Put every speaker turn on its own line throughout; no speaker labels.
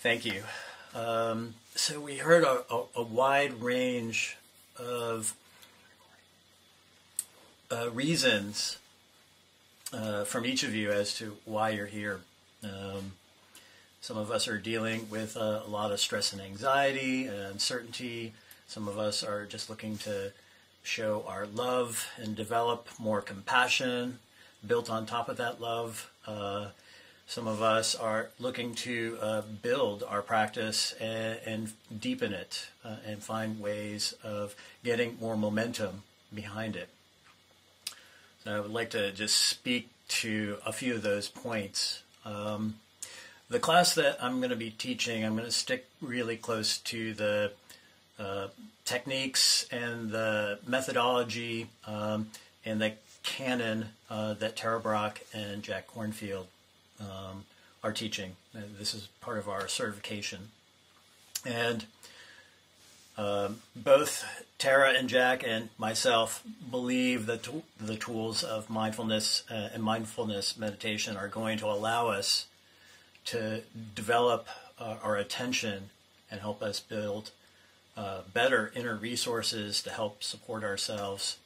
Thank you. So we heard a wide range of reasons from each of you as to why you're here. Some of us are dealing with a lot of stress and anxiety and uncertainty. Some of us are just looking to show our love and develop more compassion built on top of that love. Some of us are looking to build our practice and deepen it and find ways of getting more momentum behind it. So I would like to just speak to a few of those points. The class that I'm going to be teaching, I'm going to stick really close to the techniques and the methodology and the canon that Tara Brach and Jack Kornfield are teaching. This is part of our certification. And both Tara and Jack and myself believe that the tools of mindfulness and mindfulness meditation are going to allow us to develop our attention and help us build better inner resources to help support ourselves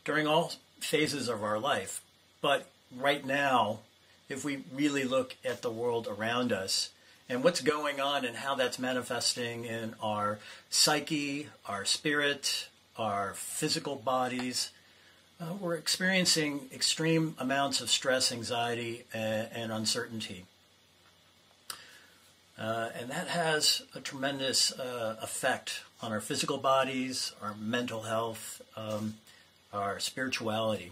during all phases of our life. But right now, if we really look at the world around us and what's going on and how that's manifesting in our psyche, our spirit, our physical bodies, we're experiencing extreme amounts of stress, anxiety, and uncertainty. And that has a tremendous effect on our physical bodies, our mental health, our spirituality.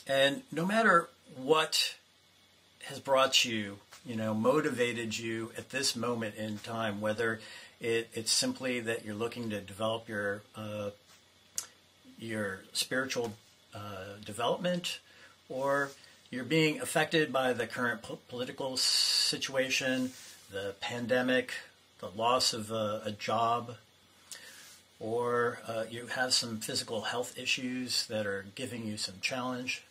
And no matter what has brought you, motivated you at this moment in time, whether it's simply that you're looking to develop your spiritual development, or you're being affected by the current political situation, the pandemic, the loss of a job, or you have some physical health issues that are giving you some challenge.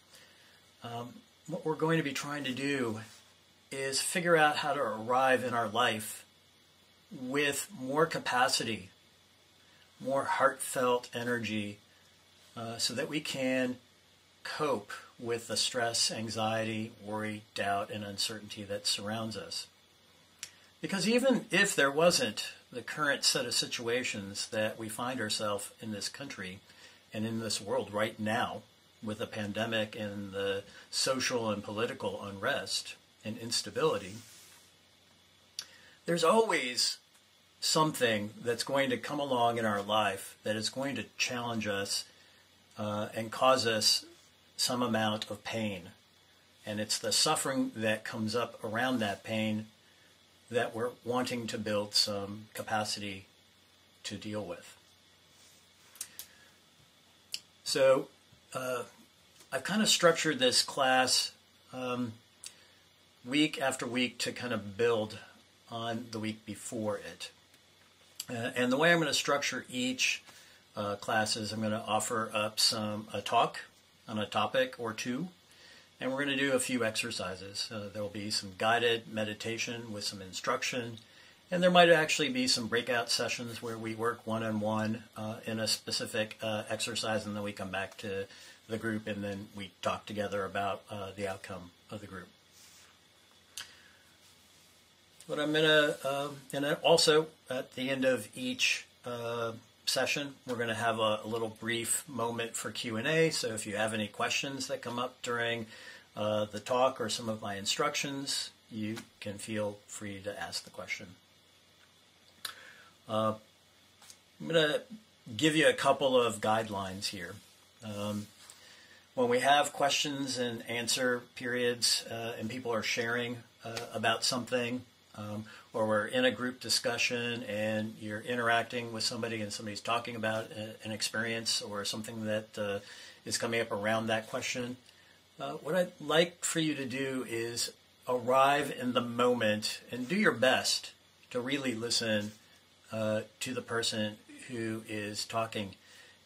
What we're going to be trying to do is figure out how to arrive in our life with more capacity, more heartfelt energy, so that we can cope with the stress, anxiety, worry, doubt, and uncertainty that surrounds us. Because even if there wasn't the current set of situations that we find ourselves in this country and in this world right now, with the pandemic and the social and political unrest and instability, there's always something that's going to come along in our life that is going to challenge us and cause us some amount of pain. And it's the suffering that comes up around that pain that we're wanting to build some capacity to deal with. So I've kind of structured this class week after week to kind of build on the week before it. And the way I'm going to structure each class is I'm going to offer up a talk on a topic or two, and we're going to do a few exercises. There will be some guided meditation with some instruction, and there might actually be some breakout sessions where we work one-on-one in a specific exercise, and then we come back to the group, and then we talk together about the outcome of the group. But I'm going to, and also at the end of each session, we're going to have a little brief moment for Q&A. So if you have any questions that come up during the talk or some of my instructions, you can feel free to ask the question. I'm going to give you a couple of guidelines here. When we have questions and answer periods and people are sharing about something, or we're in a group discussion and you're interacting with somebody and somebody's talking about an experience or something that is coming up around that question, what I'd like for you to do is arrive in the moment and do your best to really listen to the person who is talking,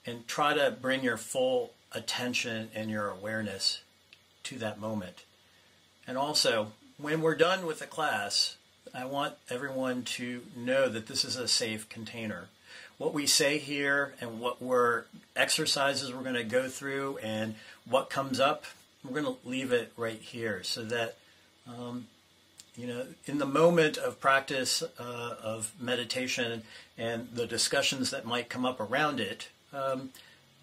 and try to bring your full attention and your awareness to that moment. And also, when we're done with the class, I want everyone to know that this is a safe container. What we say here and exercises we're going to go through and what comes up, we're going to leave it right here so that, in the moment of practice of meditation and the discussions that might come up around it,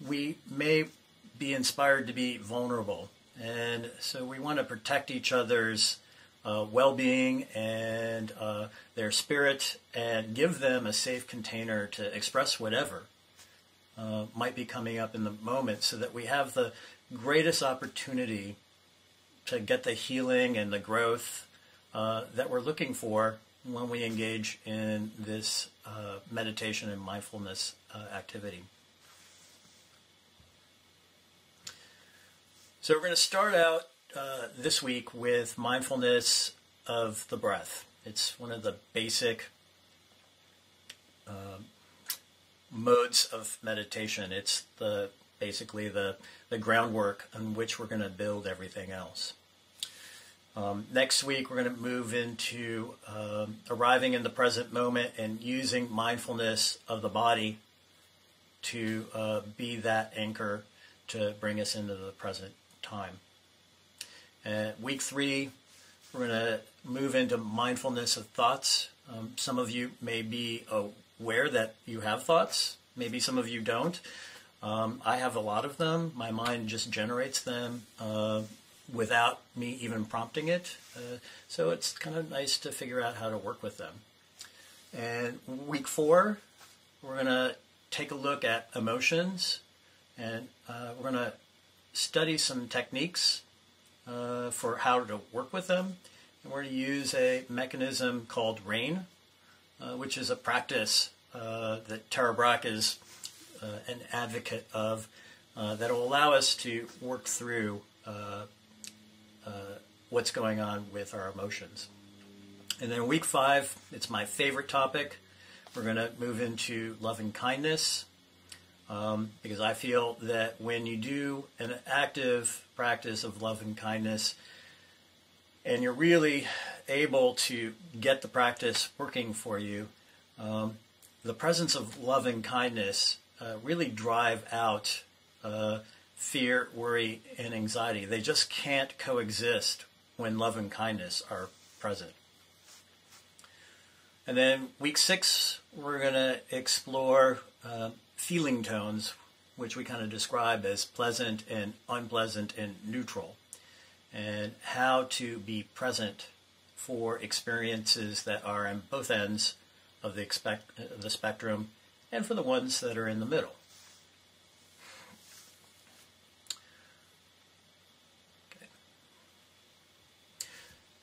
we may be inspired to be vulnerable. And so we want to protect each other's well-being and their spirit and give them a safe container to express whatever might be coming up in the moment so that we have the greatest opportunity to get the healing and the growth that we're looking for when we engage in this meditation and mindfulness activity. So we're going to start out this week with mindfulness of the breath. It's one of the basic modes of meditation. It's basically the groundwork on which we're going to build everything else. Next week, we're going to move into arriving in the present moment and using mindfulness of the body to be that anchor to bring us into the present time. Week 3, we're going to move into mindfulness of thoughts. Some of you may be aware that you have thoughts. Maybe some of you don't. I have a lot of them. My mind just generates them without me even prompting it. So it's kind of nice to figure out how to work with them. And week 4, we're going to take a look at emotions, and we're going to study some techniques for how to work with them. And we're going to use a mechanism called RAIN, which is a practice that Tara Brach is an advocate of that will allow us to work through what's going on with our emotions. And then week 5, it's my favorite topic. We're going to move into loving kindness. Because I feel that when you do an active practice of love and kindness, and you're really able to get the practice working for you, the presence of love and kindness really drive out fear, worry, and anxiety. They just can't coexist when love and kindness are present. And then week 6, we're going to explore feeling tones, which we kind of describe as pleasant and unpleasant and neutral, and how to be present for experiences that are on both ends of the spectrum and for the ones that are in the middle. Okay.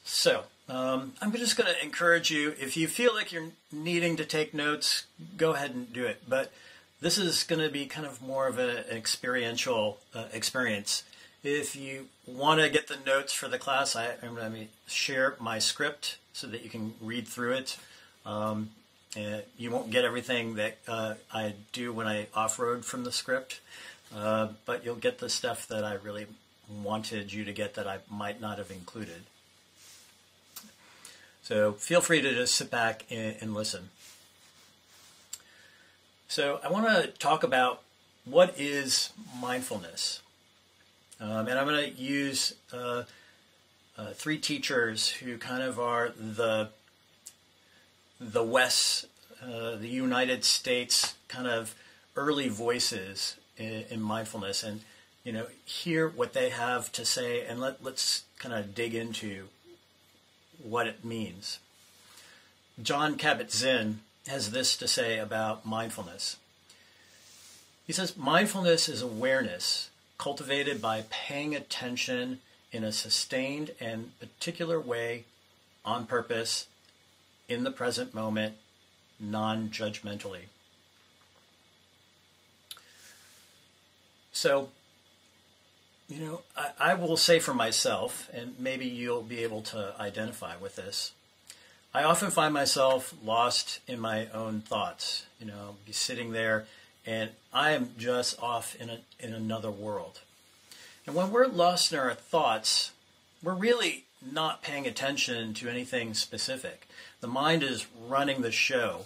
So I'm just going to encourage you, if you feel like you're needing to take notes, go ahead and do it. But this is going to be kind of more of an experiential experience. If you want to get the notes for the class, I'm going to share my script so that you can read through it. You won't get everything that I do when I off-road from the script, but you'll get the stuff that I really wanted you to get that I might not have included. So feel free to just sit back and listen. So I want to talk about what is mindfulness. And I'm going to use 3 teachers who kind of are the West, the United States kind of early voices in mindfulness, and hear what they have to say, and let's kind of dig into what it means. John Kabat-Zinn has this to say about mindfulness. He says, mindfulness is awareness cultivated by paying attention in a sustained and particular way, on purpose, in the present moment, non-judgmentally. So, I will say for myself, and maybe you'll be able to identify with this, I often find myself lost in my own thoughts. Be sitting there, and I am just off in another world. And when we're lost in our thoughts, we're really not paying attention to anything specific. The mind is running the show.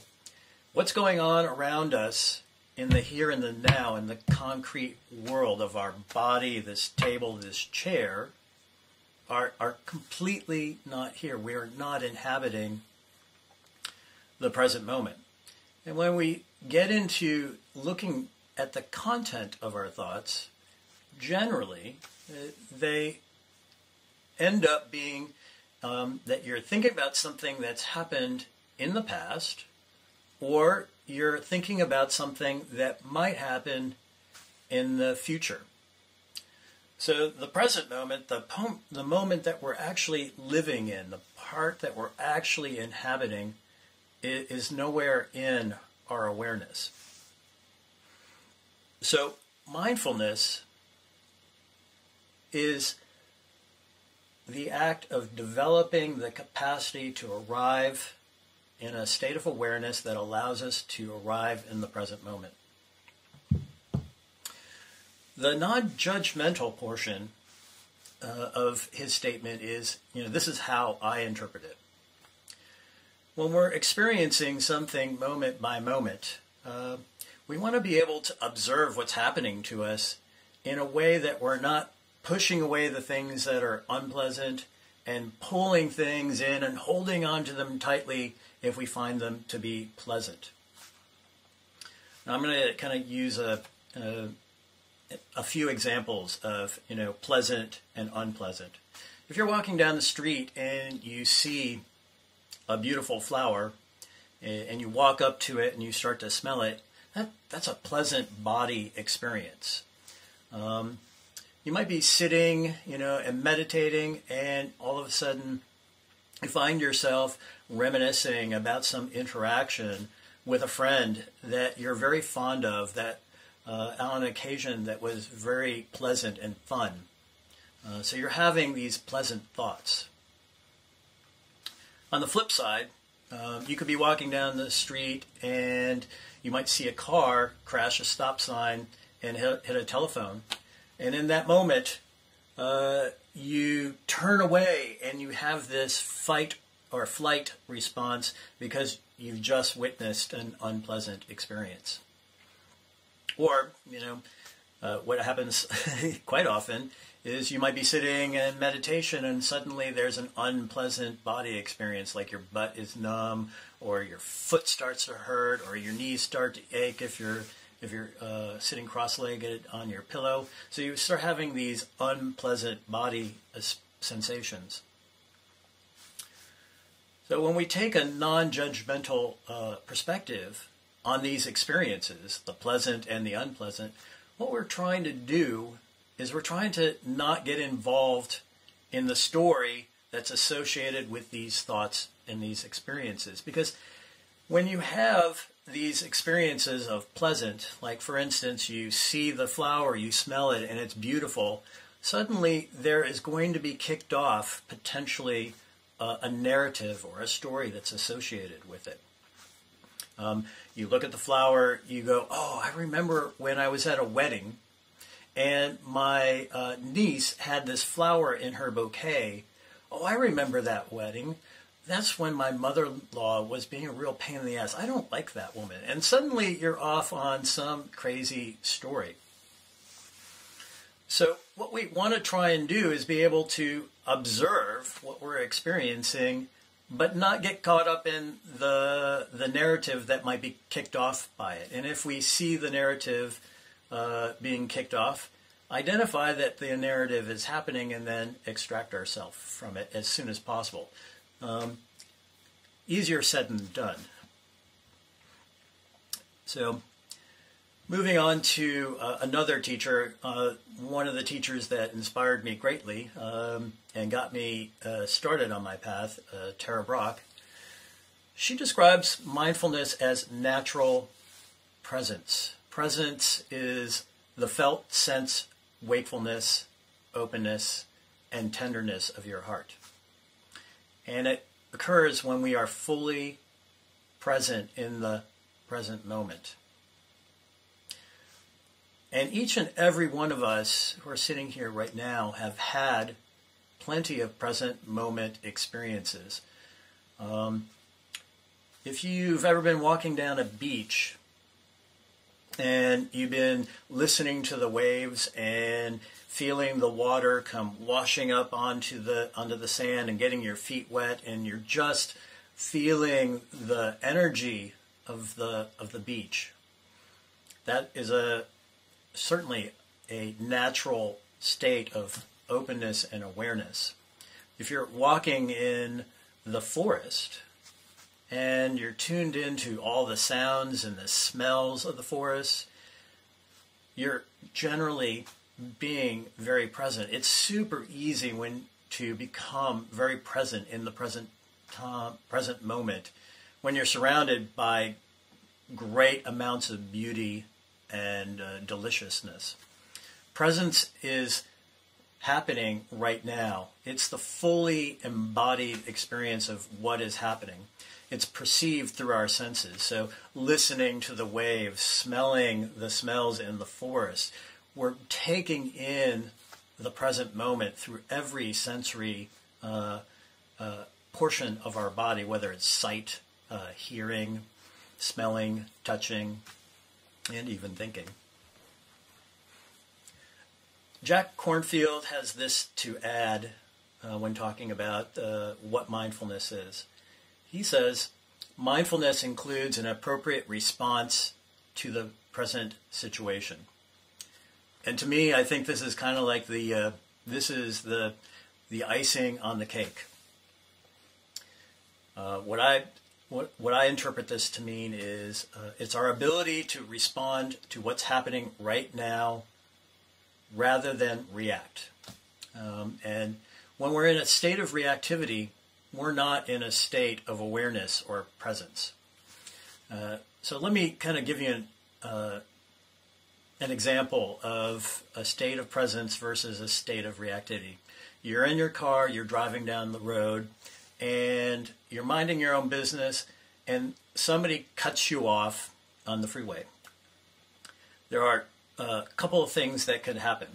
What's going on around us in the here and the now, in the concrete world of our body, this table, this chair, are completely not here. We are not inhabiting the present moment. And when we get into looking at the content of our thoughts, generally, they end up being that you're thinking about something that's happened in the past, or you're thinking about something that might happen in the future. So the present moment, the moment that we're actually living in, the part that we're actually inhabiting, is nowhere in our awareness. So mindfulness is the act of developing the capacity to arrive in a state of awareness that allows us to arrive in the present moment. The non-judgmental portion of his statement is, this is how I interpret it. When we're experiencing something moment by moment, we want to be able to observe what's happening to us in a way that we're not pushing away the things that are unpleasant and pulling things in and holding on to them tightly if we find them to be pleasant. Now, I'm going to kind of use a few examples of, pleasant and unpleasant. If you're walking down the street and you see a beautiful flower and you walk up to it and you start to smell it, that's a pleasant body experience. You might be sitting, and meditating, and all of a sudden you find yourself reminiscing about some interaction with a friend that you're very fond of, that on an occasion that was very pleasant and fun. So you're having these pleasant thoughts. On the flip side, you could be walking down the street and you might see a car crash a stop sign and hit a telephone. And in that moment, you turn away and you have this fight or flight response because you've just witnessed an unpleasant experience. Or, what happens quite often is you might be sitting in meditation and suddenly there's an unpleasant body experience, like your butt is numb, or your foot starts to hurt, or your knees start to ache if you're sitting cross-legged on your pillow. So you start having these unpleasant body sensations. So when we take a non-judgmental perspective on these experiences, the pleasant and the unpleasant, what we're trying to do is we're trying to not get involved in the story that's associated with these thoughts and these experiences. Because when you have these experiences of pleasant, like for instance, you see the flower, you smell it, and it's beautiful, suddenly there is going to be kicked off potentially a narrative or a story that's associated with it. You look at the flower, you go, oh, I remember when I was at a wedding and my niece had this flower in her bouquet. Oh, I remember that wedding. That's when my mother-in-law was being a real pain in the ass. I don't like that woman. And suddenly you're off on some crazy story. So what we want to try and do is be able to observe what we're experiencing, but not get caught up in the narrative that might be kicked off by it. And if we see the narrative being kicked off, identify that the narrative is happening and then extract ourselves from it as soon as possible. Easier said than done. So moving on to another teacher, one of the teachers that inspired me greatly and got me started on my path, Tara Brach. She describes mindfulness as natural presence. Presence is the felt sense, wakefulness, openness, and tenderness of your heart. And it occurs when we are fully present in the present moment. And each and every one of us who are sitting here right now have had plenty of present moment experiences. If you've ever been walking down a beach and you've been listening to the waves and feeling the water come washing up onto the sand and getting your feet wet, and you're just feeling the energy of the beach, that is certainly a natural state of openness and awareness. If you're walking in the forest and you're tuned into all the sounds and the smells of the forest, you're generally being very present. It's super easy to become very present in the present moment when you're surrounded by great amounts of beauty and deliciousness. Presence is happening right now. It's the fully embodied experience of what is happening. It's perceived through our senses. So listening to the waves, smelling the smells in the forest, we're taking in the present moment through every sensory portion of our body, whether it's sight, hearing, smelling, touching, and even thinking. Jack Kornfield has this to add when talking about what mindfulness is. He says, mindfulness includes an appropriate response to the present situation. And to me, I think this is kind of like the icing on the cake. What I interpret this to mean is it's our ability to respond to what's happening right now rather than react. And when we're in a state of reactivity, we're not in a state of awareness or presence. So let me kind of give you an example of a state of presence versus a state of reactivity. You're in your car, you're driving down the road, and you're minding your own business, and somebody cuts you off on the freeway. There are a couple of things that could happen.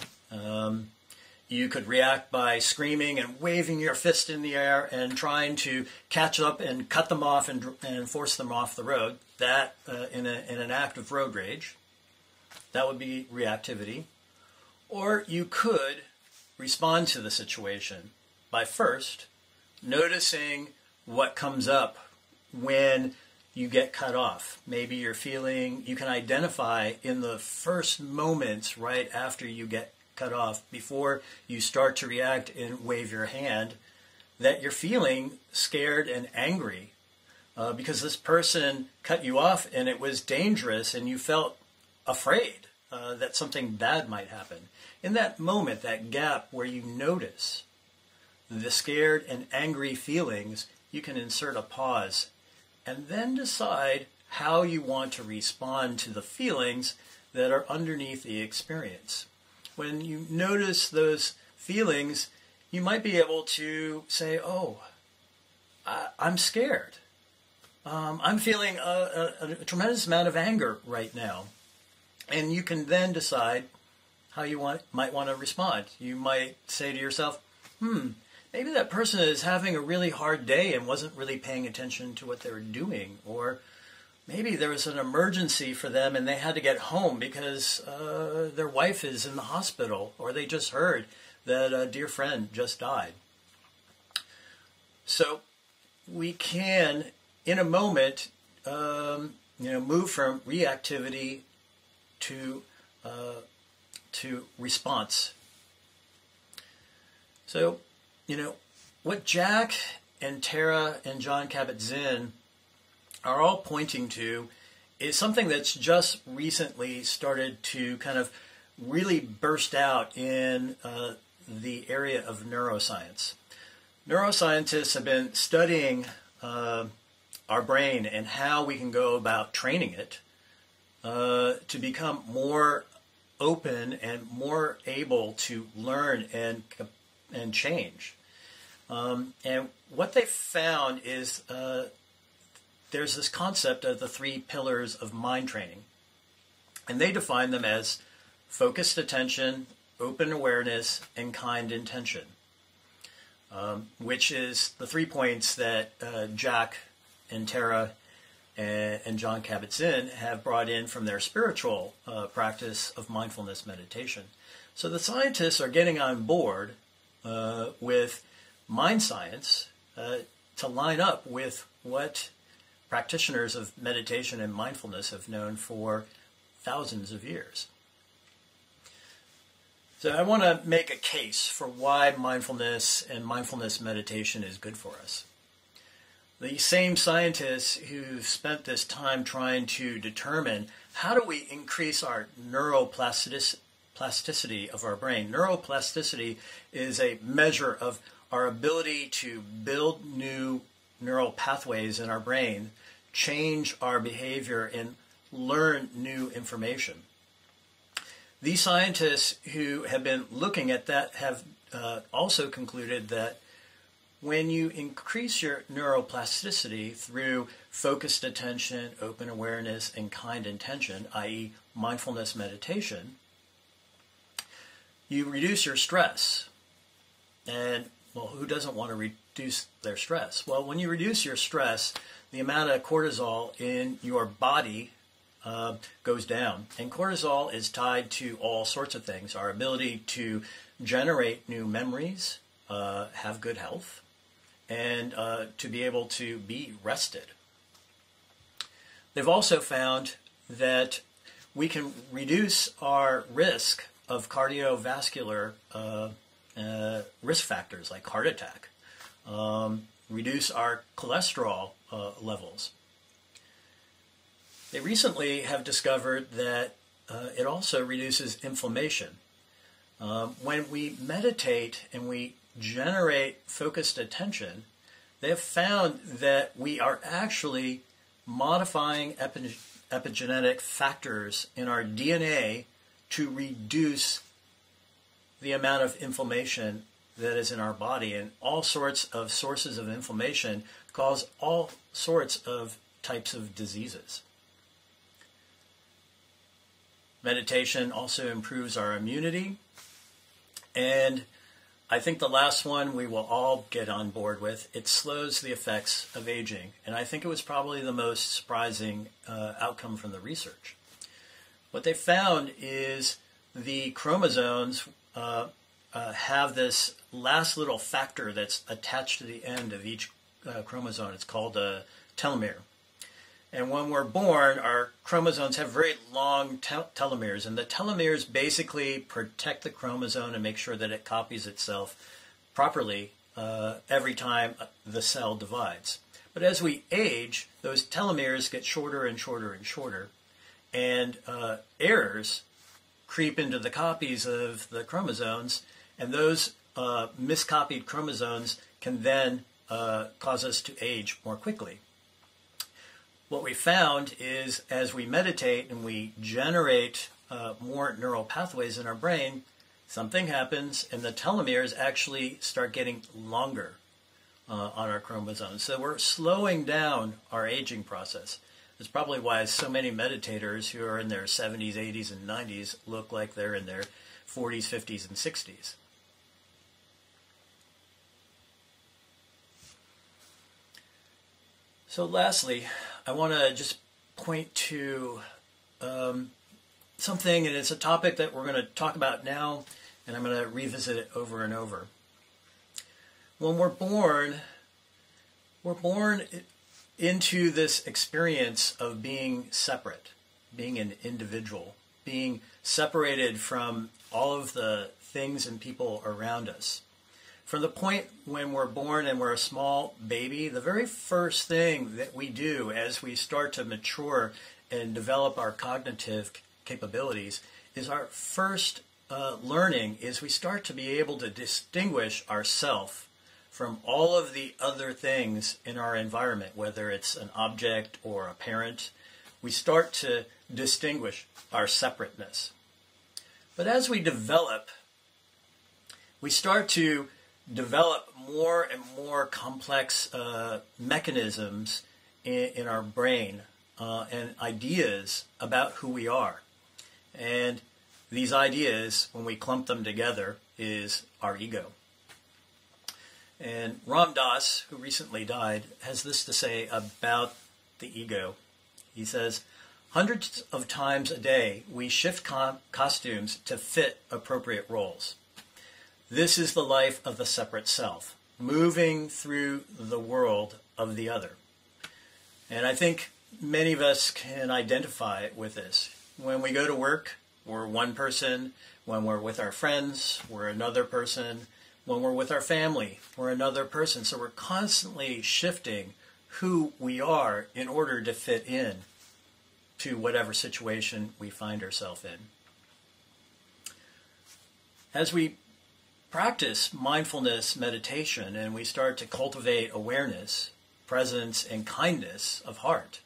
You could react by screaming and waving your fist in the air and trying to catch up and cut them off and force them off the road. That, in an act of road rage, that would be reactivity. Or you could respond to the situation by first noticing what comes up when you get cut off. Maybe you can identify in the first moments right after you get cut off, before you start to react and wave your hand, that you're feeling scared and angry because this person cut you off and it was dangerous and you felt afraid that something bad might happen. In that moment, that gap where you notice the scared and angry feelings, you can insert a pause and then decide how you want to respond to the feelings that are underneath the experience. When you notice those feelings, you might be able to say, oh, I'm scared. I'm feeling a tremendous amount of anger right now. And you can then decide how you might want to respond. You might say to yourself, maybe that person is having a really hard day and wasn't really paying attention to what they were doing. Or maybe there was an emergency for them and they had to get home because their wife is in the hospital, or they just heard that a dear friend just died. So we can, in a moment, move from reactivity to response. So, what Jack and Tara and John Kabat-Zinn are all pointing to is something that's just recently started to kind of really burst out in the area of neuroscience. Neuroscientists have been studying our brain and how we can go about training it to become more open and more able to learn and change. And what they found is there's this concept of the 3 pillars of mind training. And they define them as focused attention, open awareness, and kind intention. which is the 3 points that Jack and Tara and John Kabat-Zinn have brought in from their spiritual practice of mindfulness meditation. So the scientists are getting on board with mind science to line up with what practitioners of meditation and mindfulness have known for thousands of years. So I want to make a case for why mindfulness and mindfulness meditation is good for us. The same scientists who spent this time trying to determine how do we increase our neuroplasticity of our brain. Neuroplasticity is a measure of our ability to build new neural pathways in our brain, change our behavior, and learn new information. These scientists who have been looking at that have also concluded that when you increase your neuroplasticity through focused attention, open awareness, and kind intention, i.e. mindfulness meditation, you reduce your stress. And, well, who doesn't want to reduce their stress? Well, when you reduce your stress, the amount of cortisol in your body goes down. And cortisol is tied to all sorts of things. Our ability to generate new memories, have good health, and to be able to be rested. They've also found that we can reduce our risk of cardiovascular risk factors like heart attack, reduce our cholesterol levels. They recently have discovered that it also reduces inflammation. When we meditate and we generate focused attention, they have found that we are actually modifying epigenetic factors in our DNA to reduce the amount of inflammation that is in our body. And all sorts of sources of inflammation cause all sorts of types of diseases. Meditation also improves our immunity. And I think the last one we will all get on board with, it slows the effects of aging. And I think it was probably the most surprising outcome from the research. What they found is the chromosomes have this last little factor that's attached to the end of each chromosome. It's called a telomere. And when we're born, our chromosomes have very long telomeres, and the telomeres basically protect the chromosome and make sure that it copies itself properly every time the cell divides. But as we age, those telomeres get shorter and shorter and shorter, and errors creep into the copies of the chromosomes, and those miscopied chromosomes can then cause us to age more quickly. What we found is as we meditate and we generate more neural pathways in our brain, something happens and the telomeres actually start getting longer on our chromosomes. So we're slowing down our aging process. That's probably why so many meditators who are in their 70s, 80s, and 90s look like they're in their 40s, 50s, and 60s. So lastly, I want to just point to something, and it's a topic that we're going to talk about now, and I'm going to revisit it over and over. When we're born into this experience of being separate, being an individual, being separated from all of the things and people around us. From the point when we're born and we're a small baby, the very first thing that we do as we start to mature and develop our cognitive capabilities is our first learning is we start to be able to distinguish ourself from all of the other things in our environment, whether it's an object or a parent. We start to distinguish our separateness. But as we develop, we start to develop more and more complex mechanisms in our brain and ideas about who we are. And these ideas, when we clump them together, is our ego. And Ram Dass, who recently died, has this to say about the ego. He says, hundreds of times a day we shift costumes to fit appropriate roles. This is the life of the separate self, moving through the world of the other. And I think many of us can identify with this. When we go to work, we're one person. When we're with our friends, we're another person. When we're with our family, we're another person. So we're constantly shifting who we are in order to fit in to whatever situation we find ourselves in. As we practice mindfulness meditation and we start to cultivate awareness, presence, and kindness of heart,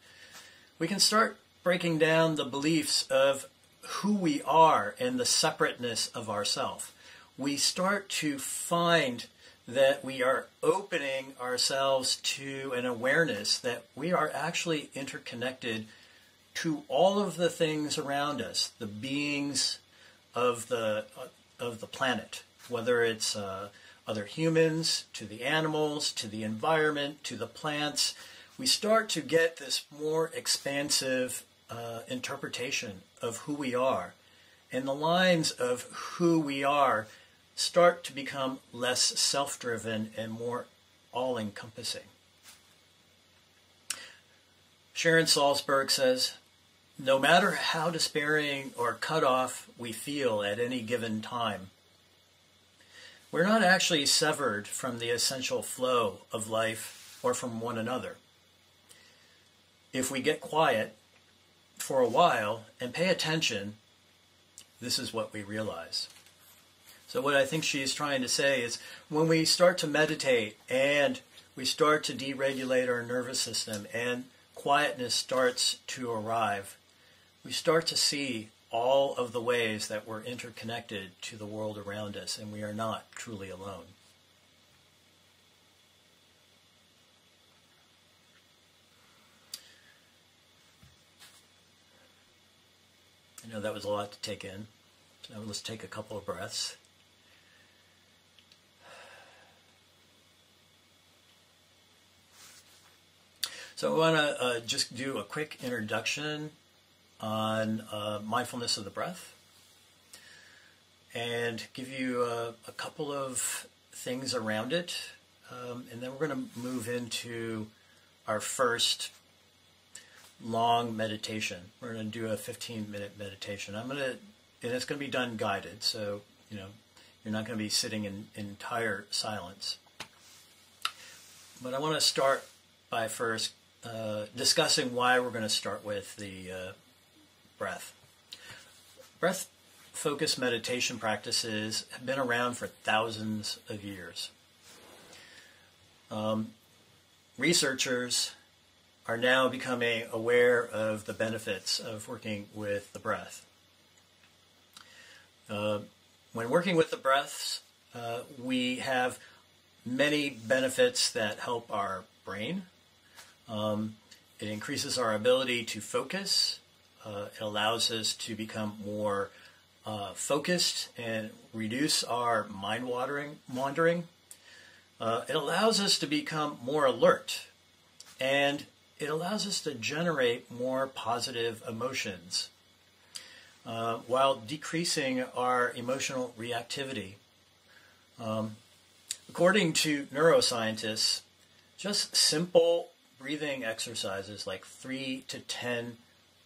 we can start breaking down the beliefs of who we are and the separateness of ourself. We start to find that we are opening ourselves to an awareness that we are actually interconnected to all of the things around us, the beings of the planet, whether it's other humans, to the animals, to the environment, to the plants. We start to get this more expansive interpretation of who we are. And the lines of who we are start to become less self-driven and more all-encompassing. Sharon Salzberg says, no matter how despairing or cut off we feel at any given time, we're not actually severed from the essential flow of life or from one another. If we get quiet for a while and pay attention, this is what we realize. So what I think she's trying to say is when we start to meditate and we start to deregulate our nervous system and quietness starts to arrive, we start to see all of the ways that we're interconnected to the world around us and we are not truly alone. I know that was a lot to take in. So let's take a couple of breaths. So I want to just do a quick introduction on mindfulness of the breath and give you a couple of things around it. And then we're going to move into our first long meditation. We're going to do a 15-minute meditation. And it's going to be done guided, so you're not going to be sitting in entire silence. But I want to start by first discussing why we're going to start with the breath. Breath-focused meditation practices have been around for thousands of years. Researchers are now becoming aware of the benefits of working with the breath. When working with the breaths, we have many benefits that help our brain. It increases our ability to focus. It allows us to become more focused and reduce our mind wandering. It allows us to become more alert. And it allows us to generate more positive emotions while decreasing our emotional reactivity. According to neuroscientists, just simple breathing exercises like 3 to 10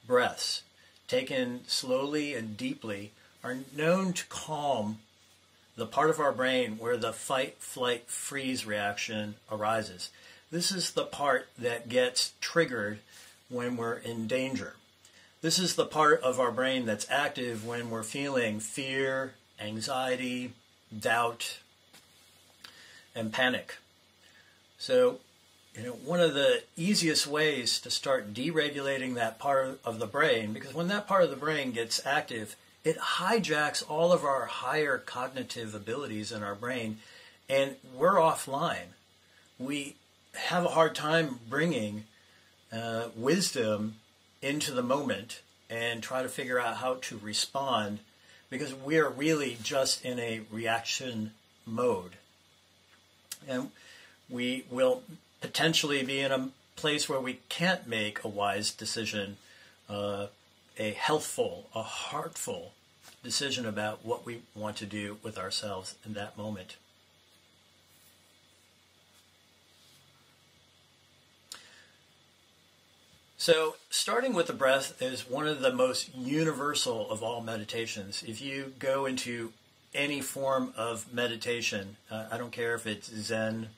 breaths taken slowly and deeply are known to calm the part of our brain where the fight, flight, freeze reaction arises. This is the part that gets triggered when we're in danger. This is the part of our brain that's active when we're feeling fear, anxiety, doubt, and panic. So, one of the easiest ways to start deregulating that part of the brain, because when that part of the brain gets active, it hijacks all of our higher cognitive abilities in our brain, and we're offline. We have a hard time bringing wisdom into the moment and try to figure out how to respond because we're really just in a reaction mode. And we will potentially be in a place where we can't make a wise decision, a healthful, a heartful decision about what we want to do with ourselves in that moment. So starting with the breath is one of the most universal of all meditations. If you go into any form of meditation, I don't care if it's Zen,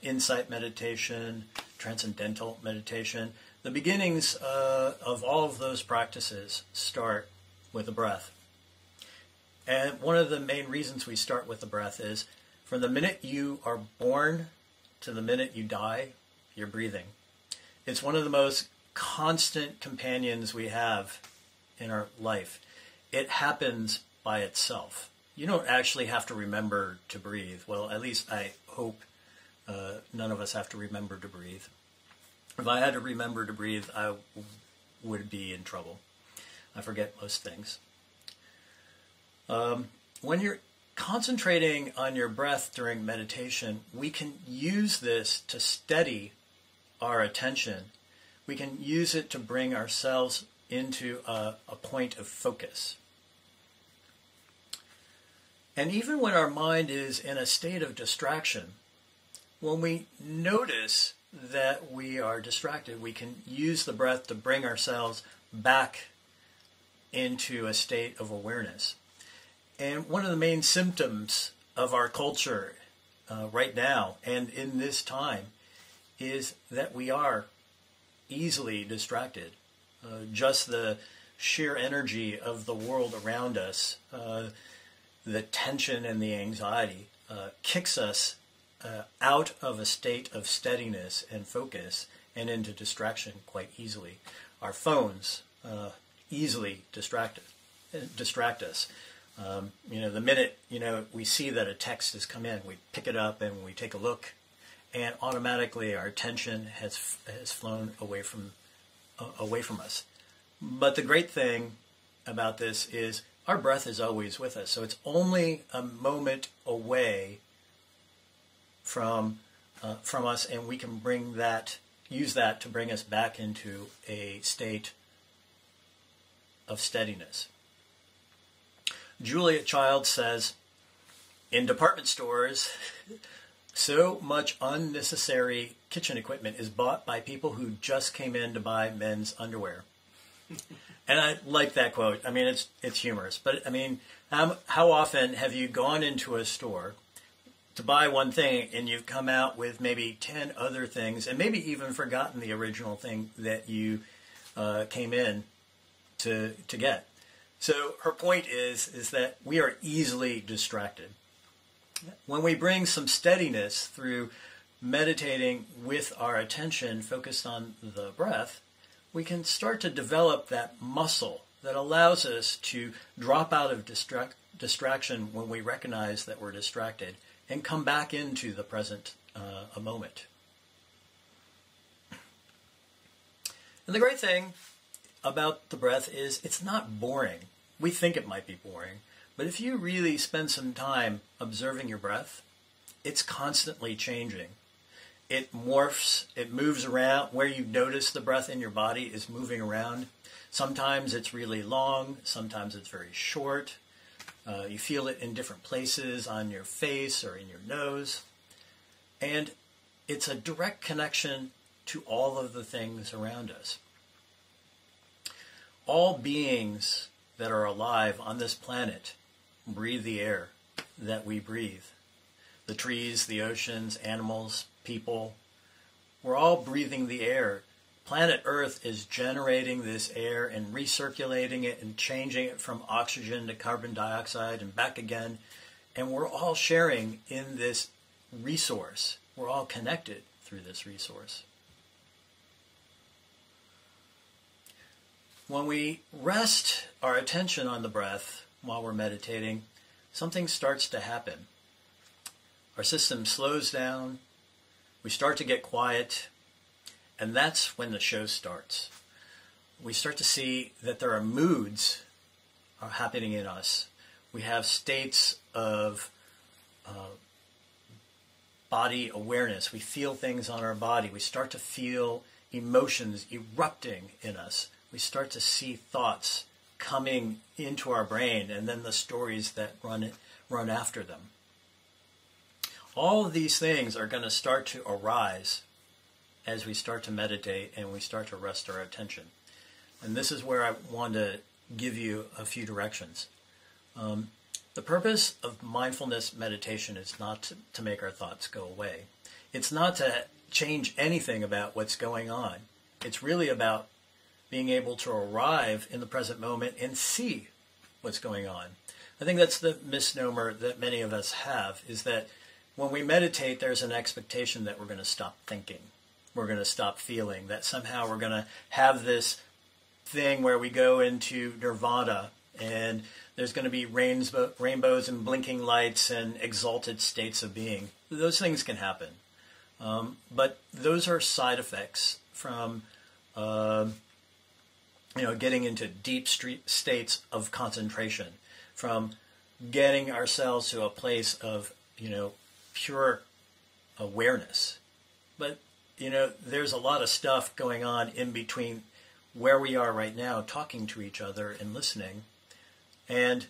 insight meditation, transcendental meditation, the beginnings of all of those practices start with the breath. And one of the main reasons we start with the breath is from the minute you are born to the minute you die, you're breathing. It's one of the most constant companions we have in our life. It happens by itself. You don't actually have to remember to breathe. Well, at least I hope none of us have to remember to breathe. If I had to remember to breathe, I would be in trouble. I forget most things. When you're concentrating on your breath during meditation, we can use this to steady our attention. We can use it to bring ourselves into a point of focus. And even when our mind is in a state of distraction, when we notice that we are distracted, we can use the breath to bring ourselves back into a state of awareness. And one of the main symptoms of our culture right now and in this time is that we are easily distracted. Just the sheer energy of the world around us, the tension and the anxiety kicks us out of a state of steadiness and focus and into distraction quite easily. Our phones easily distract us. The minute we see that a text has come in, we pick it up and we take a look, and automatically our attention has flown away from us. But the great thing about this is our breath is always with us, so it's only a moment away from us, and we can use that to bring us back into a state of steadiness. Julia Child says, in department stores, so much unnecessary kitchen equipment is bought by people who just came in to buy men's underwear. And I like that quote. I mean, it's humorous. But, I mean, how often have you gone into a store to buy one thing and you've come out with maybe 10 other things and maybe even forgotten the original thing that you came in to get? So her point is that we are easily distracted. When we bring some steadiness through meditating with our attention focused on the breath, we can start to develop that muscle that allows us to drop out of distraction when we recognize that we're distracted and come back into the present a moment. And the great thing about the breath is it's not boring. We think it might be boring, but if you really spend some time observing your breath, it's constantly changing. It morphs, it moves around. Where you notice the breath in your body is moving around. Sometimes it's really long, sometimes it's very short. You feel it in different places on your face or in your nose. And it's a direct connection to all of the things around us. All beings that are alive on this planet breathe the air that we breathe. The trees, the oceans, animals, people, we're all breathing the air. Planet Earth is generating this air and recirculating it and changing it from oxygen to carbon dioxide and back again. And we're all sharing in this resource. We're all connected through this resource. When we rest our attention on the breath while we're meditating, something starts to happen. Our system slows down, we start to get quiet, and that's when the show starts. We start to see that there are moods are happening in us. We have states of body awareness. We feel things on our body. We start to feel emotions erupting in us. We start to see thoughts coming into our brain, and then the stories that run after them. All of these things are going to start to arise as we start to meditate and we start to rest our attention. And this is where I want to give you a few directions. The purpose of mindfulness meditation is not to make our thoughts go away. It's not to change anything about what's going on. It's really about being able to arrive in the present moment and see what's going on. I think that's the misnomer that many of us have, is that when we meditate, there's an expectation that we're going to stop thinking. We're going to stop feeling, that somehow we're going to have this thing where we go into nirvana and there's going to be rainbows and blinking lights and exalted states of being. Those things can happen. But those are side effects from getting into deep states of concentration, from getting ourselves to a place of pure awareness. But there's a lot of stuff going on in between where we are right now, talking to each other and listening, and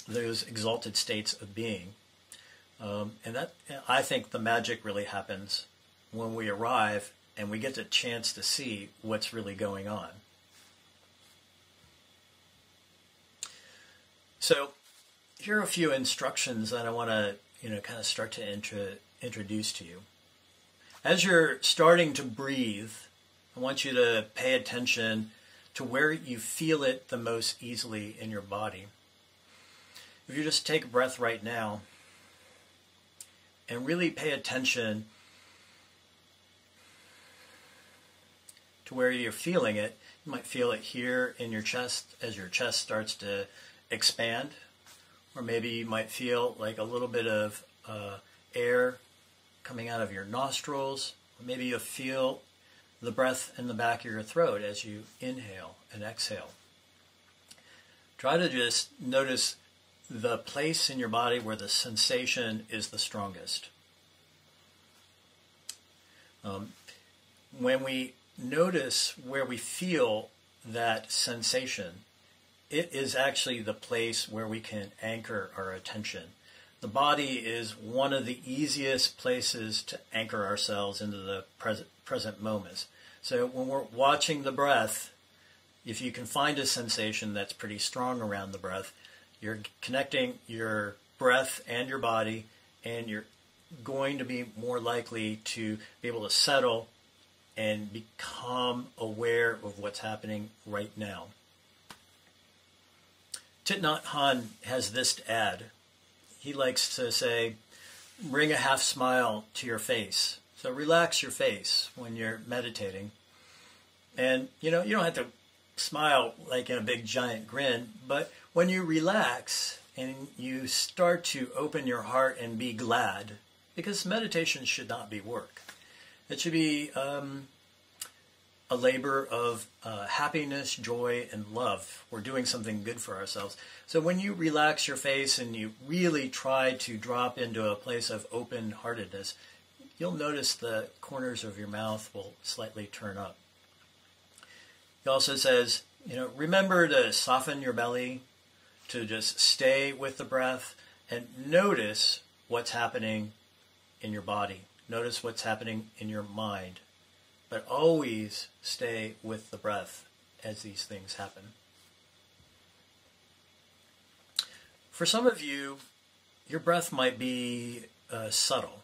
those exalted states of being. And that, I think the magic really happens when we arrive and we get the chance to see what's really going on. So here are a few instructions that I want to kind of start to introduce to you. As you're starting to breathe, I want you to pay attention to where you feel it the most easily in your body. If you just take a breath right now and really pay attention to where you're feeling it, you might feel it here in your chest as your chest starts to expand, or maybe you might feel like a little bit of air coming out of your nostrils, or maybe you'll feel the breath in the back of your throat as you inhale and exhale. Try to just notice the place in your body where the sensation is the strongest. When we notice where we feel that sensation, it is actually the place where we can anchor our attention. The body is one of the easiest places to anchor ourselves into the present moments. So when we're watching the breath, if you can find a sensation that's pretty strong around the breath, you're connecting your breath and your body, and you're going to be more likely to be able to settle and become aware of what's happening right now. Thich Nhat Hanh has this to add. He likes to say, bring a half smile to your face. So relax your face when you're meditating. And, you don't have to smile like in a big giant grin, but when you relax and you start to open your heart and be glad, because meditation should not be work. It should be a labor of happiness, joy, and love. We're doing something good for ourselves. So when you relax your face and you really try to drop into a place of open-heartedness, you'll notice the corners of your mouth will slightly turn up. He also says, remember to soften your belly, to just stay with the breath, and notice what's happening in your body. Notice what's happening in your mind. But always stay with the breath as these things happen. For some of you, your breath might be subtle.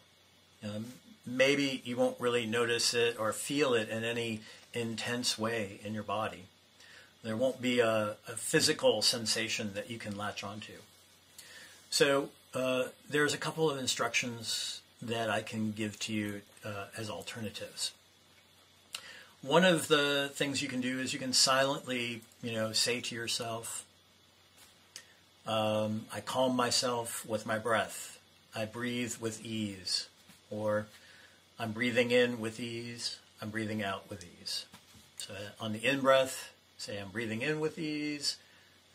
Maybe you won't really notice it or feel it in any intense way in your body. There won't be a physical sensation that you can latch onto. So there's a couple of instructions that I can give to you as alternatives. One of the things you can do is you can silently, say to yourself, I calm myself with my breath. I breathe with ease. Or I'm breathing in with ease. I'm breathing out with ease. So on the in-breath, say I'm breathing in with ease.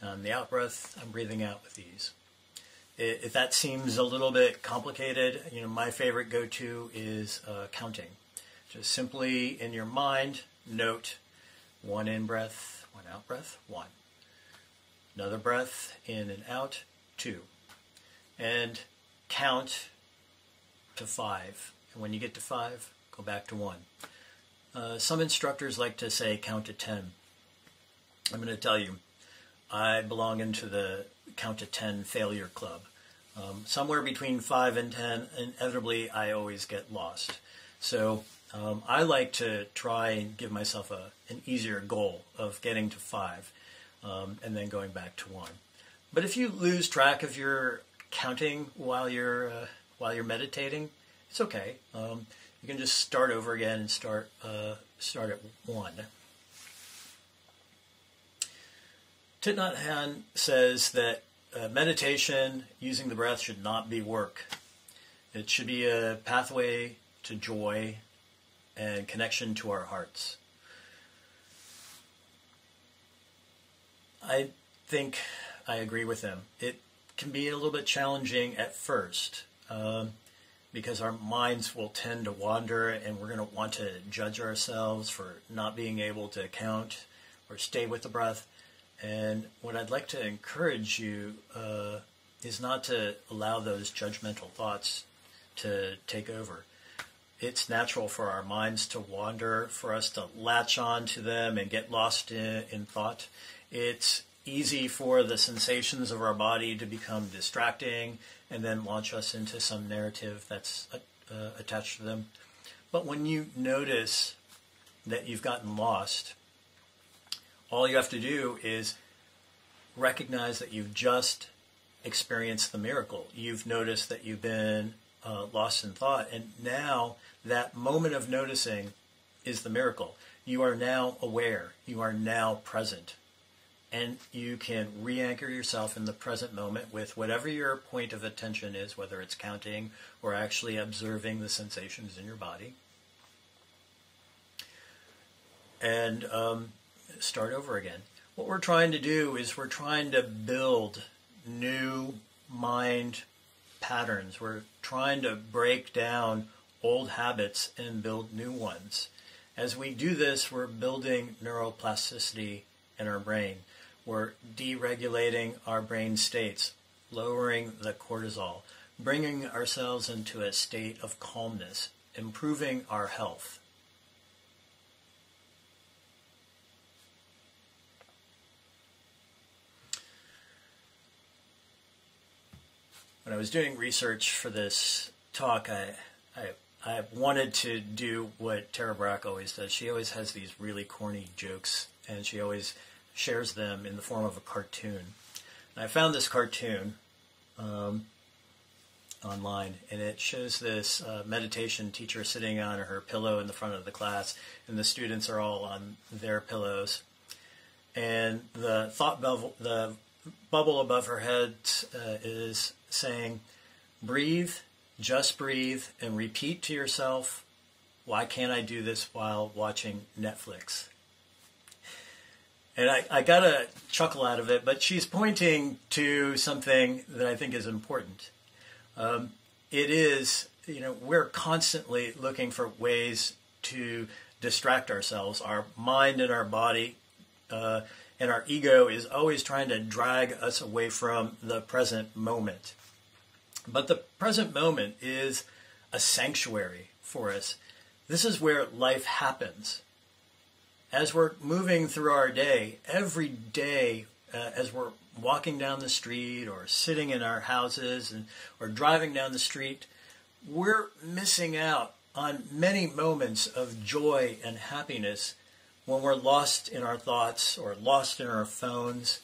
On the out-breath, I'm breathing out with ease. If that seems a little bit complicated, my favorite go-to is counting. Just simply in your mind, note 1 in breath, 1 out breath, 1. Another breath in and out, 2. And count to 5. And when you get to 5, go back to 1. Some instructors like to say count to 10. I'm going to tell you, I belong into the count to 10 failure club. Somewhere between 5 and 10, inevitably I always get lost. So I like to try and give myself an easier goal of getting to 5 and then going back to 1. But if you lose track of your counting while you're meditating, it's okay. You can just start over again and start at 1. Thich Nhat Hanh says that meditation using the breath should not be work. It should be a pathway to joy and connection to our hearts. I think I agree with him. It can be a little bit challenging at first because our minds will tend to wander and we're going to want to judge ourselves for not being able to count or stay with the breath. And what I'd like to encourage you is not to allow those judgmental thoughts to take over. It's natural for our minds to wander, for us to latch on to them and get lost in thought. It's easy for the sensations of our body to become distracting and then launch us into some narrative that's attached to them. But when you notice that you've gotten lost, all you have to do is recognize that you've just experienced the miracle. You've noticed that you've been lost in thought, and now that moment of noticing is the miracle. You are now aware. You are now present. And you can re-anchor yourself in the present moment with whatever your point of attention is, whether it's counting or actually observing the sensations in your body. And start over again. What we're trying to do is we're trying to build new mind patterns. We're trying to break down old habits and build new ones. As we do this, we're building neuroplasticity in our brain. We're deregulating our brain states, lowering the cortisol, bringing ourselves into a state of calmness, improving our health. When I was doing research for this talk, I wanted to do what Tara Brach always does. She always has these really corny jokes, and she always shares them in the form of a cartoon. And I found this cartoon online, and it shows this meditation teacher sitting on her pillow in the front of the class, and the students are all on their pillows. And the the bubble above her head is saying, breathe, just breathe, and repeat to yourself, why can't I do this while watching Netflix? And I got a chuckle out of it, but she's pointing to something that I think is important. It is, we're constantly looking for ways to distract ourselves. Our mind and our body and our ego is always trying to drag us away from the present moment. But the present moment is a sanctuary for us. This is where life happens. As we're moving through our day, every day, as we're walking down the street or sitting in our houses or driving down the street, we're missing out on many moments of joy and happiness when we're lost in our thoughts or lost in our phones.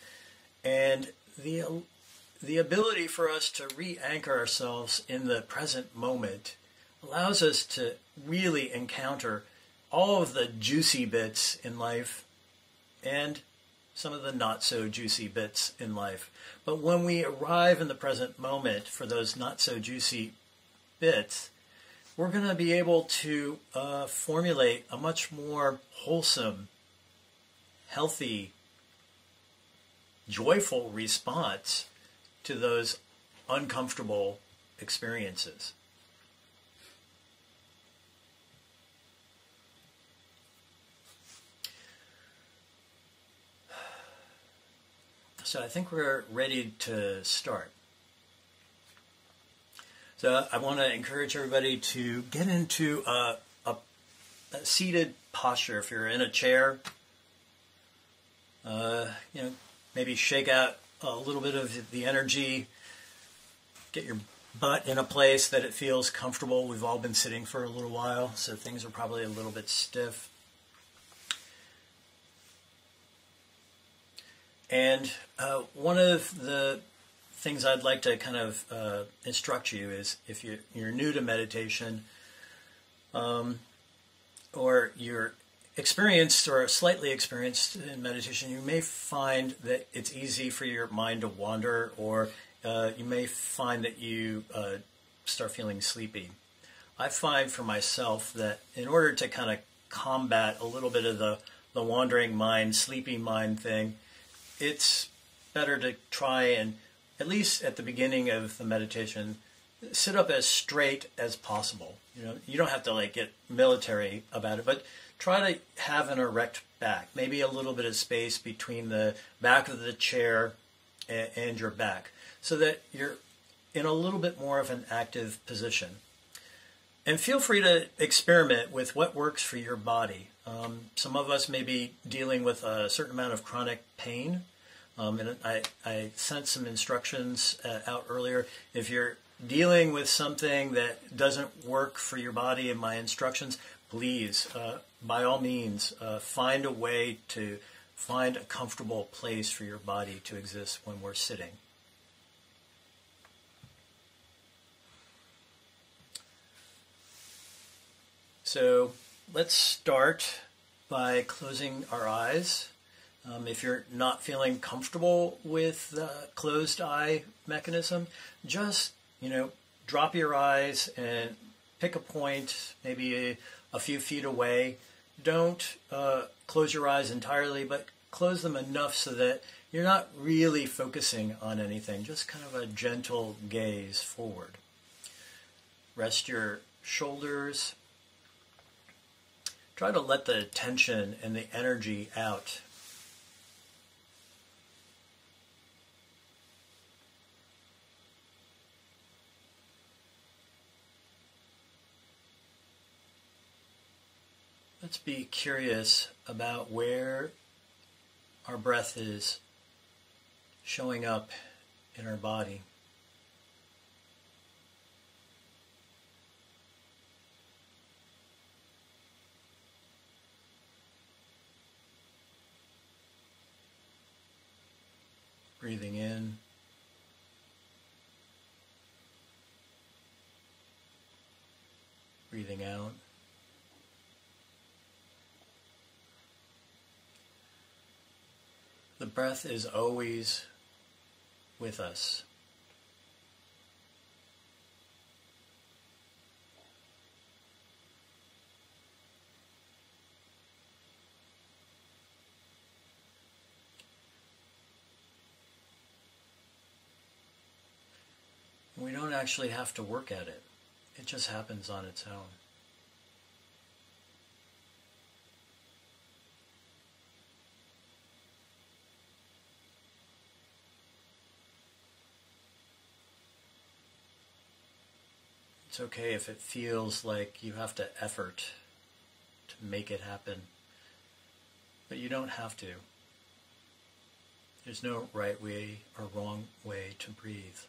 And the ability for us to re-anchor ourselves in the present moment allows us to really encounter all of the juicy bits in life and some of the not so juicy bits in life. But when we arrive in the present moment for those not so juicy bits, we're going to be able to formulate a much more wholesome, healthy, joyful response to those uncomfortable experiences. So I think we're ready to start. So I want to encourage everybody to get into a seated posture. If you're in a chair, maybe shake out a little bit of the energy. Get your butt in a place that it feels comfortable. We've all been sitting for a little while, so things are probably a little bit stiff. And one of the things I'd like to kind of instruct you is, if you're new to meditation, or you're experienced or slightly experienced in meditation, you may find that it's easy for your mind to wander, or you may find that you start feeling sleepy. I find for myself that in order to kind of combat a little bit of the wandering mind, sleepy mind thing, it's better to try and, at least at the beginning of the meditation, sit up as straight as possible. You don't have to get military about it, but try to have an erect back, maybe a little bit of space between the back of the chair and your back, so that you're in a little bit more of an active position. And feel free to experiment with what works for your body. Some of us may be dealing with a certain amount of chronic pain. And I sent some instructions out earlier. If you're dealing with something that doesn't work for your body in my instructions, please, by all means, find a way to find a comfortable place for your body to exist when we're sitting. So let's start by closing our eyes. If you're not feeling comfortable with the closed eye mechanism, just, drop your eyes and pick a point, maybe a few feet away. Don't close your eyes entirely, but close them enough so that you're not really focusing on anything, just kind of a gentle gaze forward. Rest your shoulders. Try to let the tension and the energy out. Let's be curious about where our breath is showing up in our body. Breathing in. Breathing out. The breath is always with us. We don't actually have to work at it. It just happens on its own. It's okay if it feels like you have to effort to make it happen, but you don't have to. There's no right way or wrong way to breathe.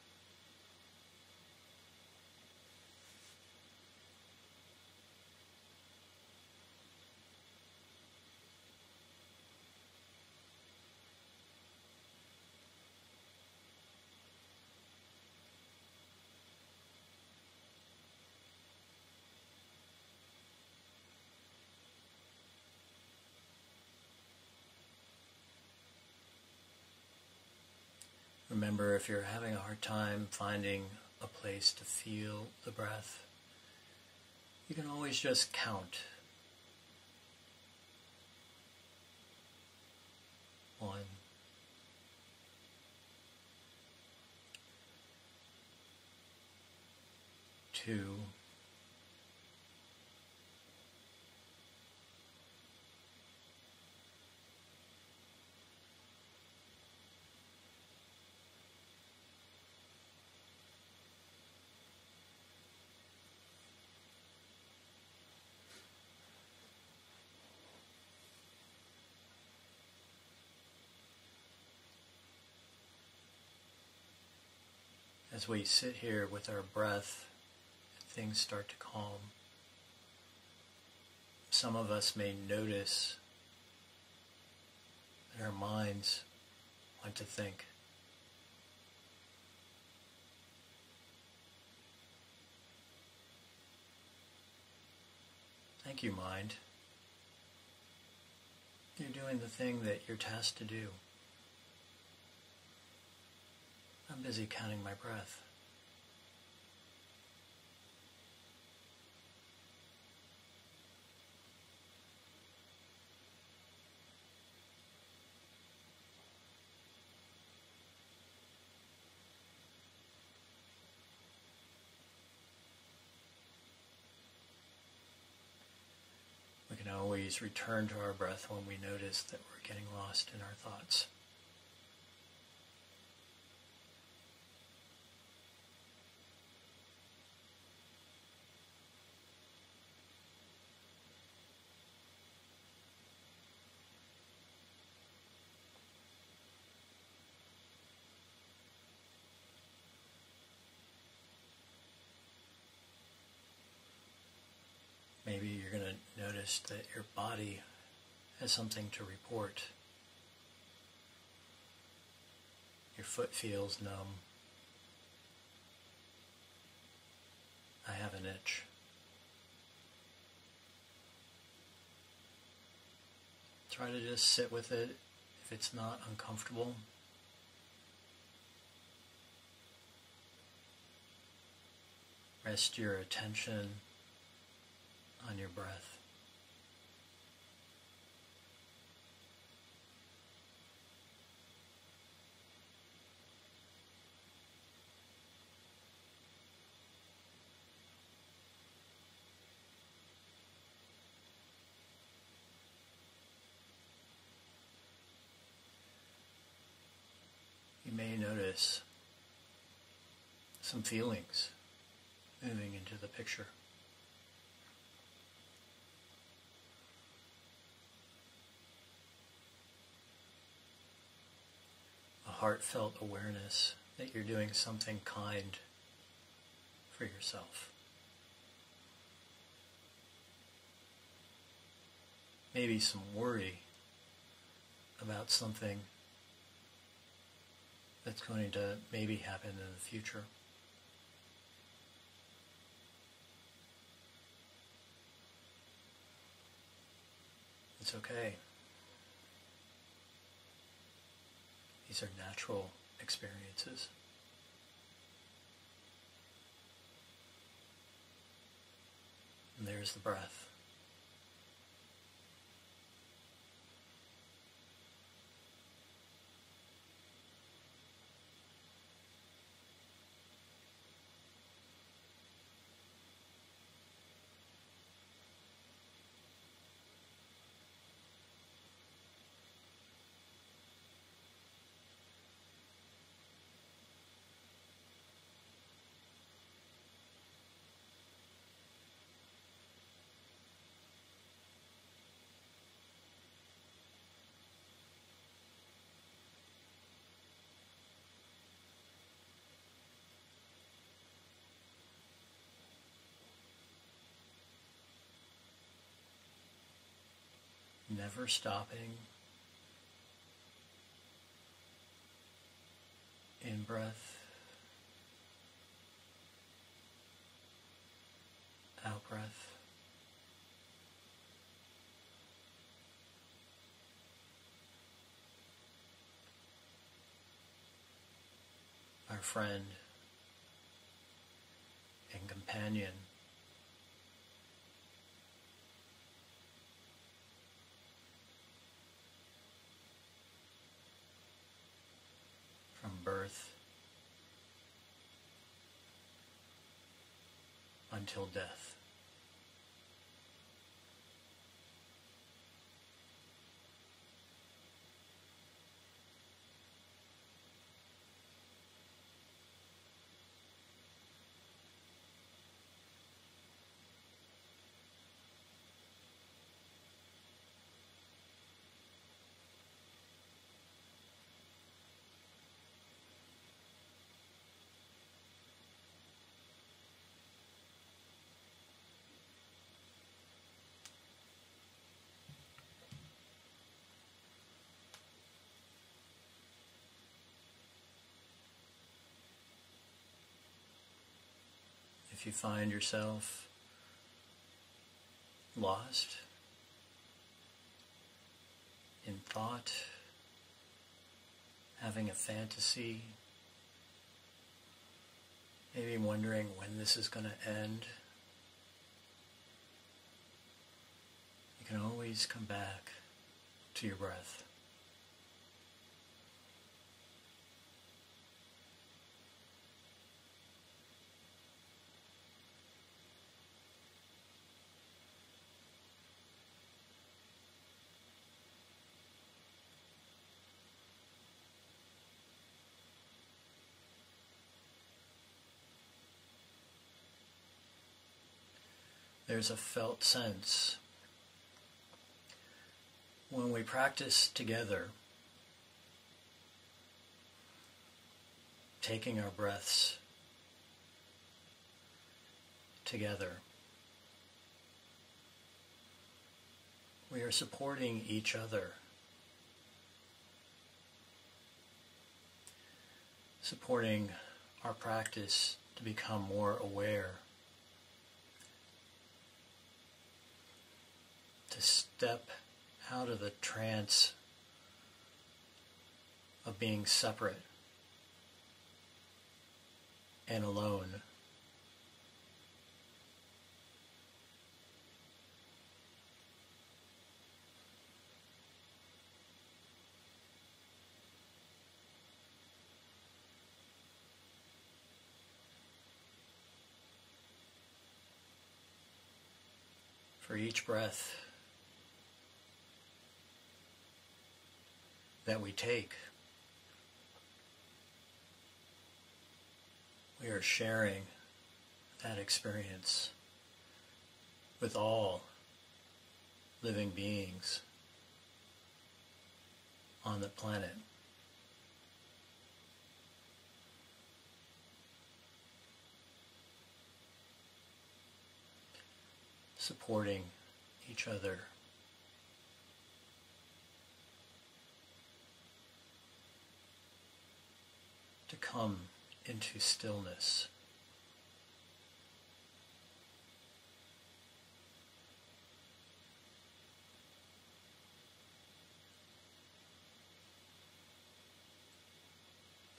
Remember, if you're having a hard time finding a place to feel the breath, you can always just count. 1, 2, as we sit here with our breath, things start to calm. Some of us may notice that our minds want to think. Thank you, mind. You're doing the thing that you're tasked to do. I'm busy counting my breath. We can always return to our breath when we notice that we're getting lost in our thoughts. Maybe you're going to notice that your body has something to report. Your foot feels numb. I have an itch. Try to just sit with it if it's not uncomfortable. Rest your attention on your breath. You may notice some feelings moving into the picture. Heartfelt awareness that you're doing something kind for yourself. Maybe some worry about something that's going to maybe happen in the future. It's okay. These are natural experiences. And there's the breath. Never stopping in breath, out breath. Our friend and companion, from birth until death. If you find yourself lost in thought, having a fantasy, maybe wondering when this is going to end, you can always come back to your breath. There's a felt sense when we practice together, taking our breaths together. We are supporting each other, supporting our practice to become more aware, to step out of the trance of being separate and alone. For each breath that we take, we are sharing that experience with all living beings on the planet. Supporting each other. To come into stillness.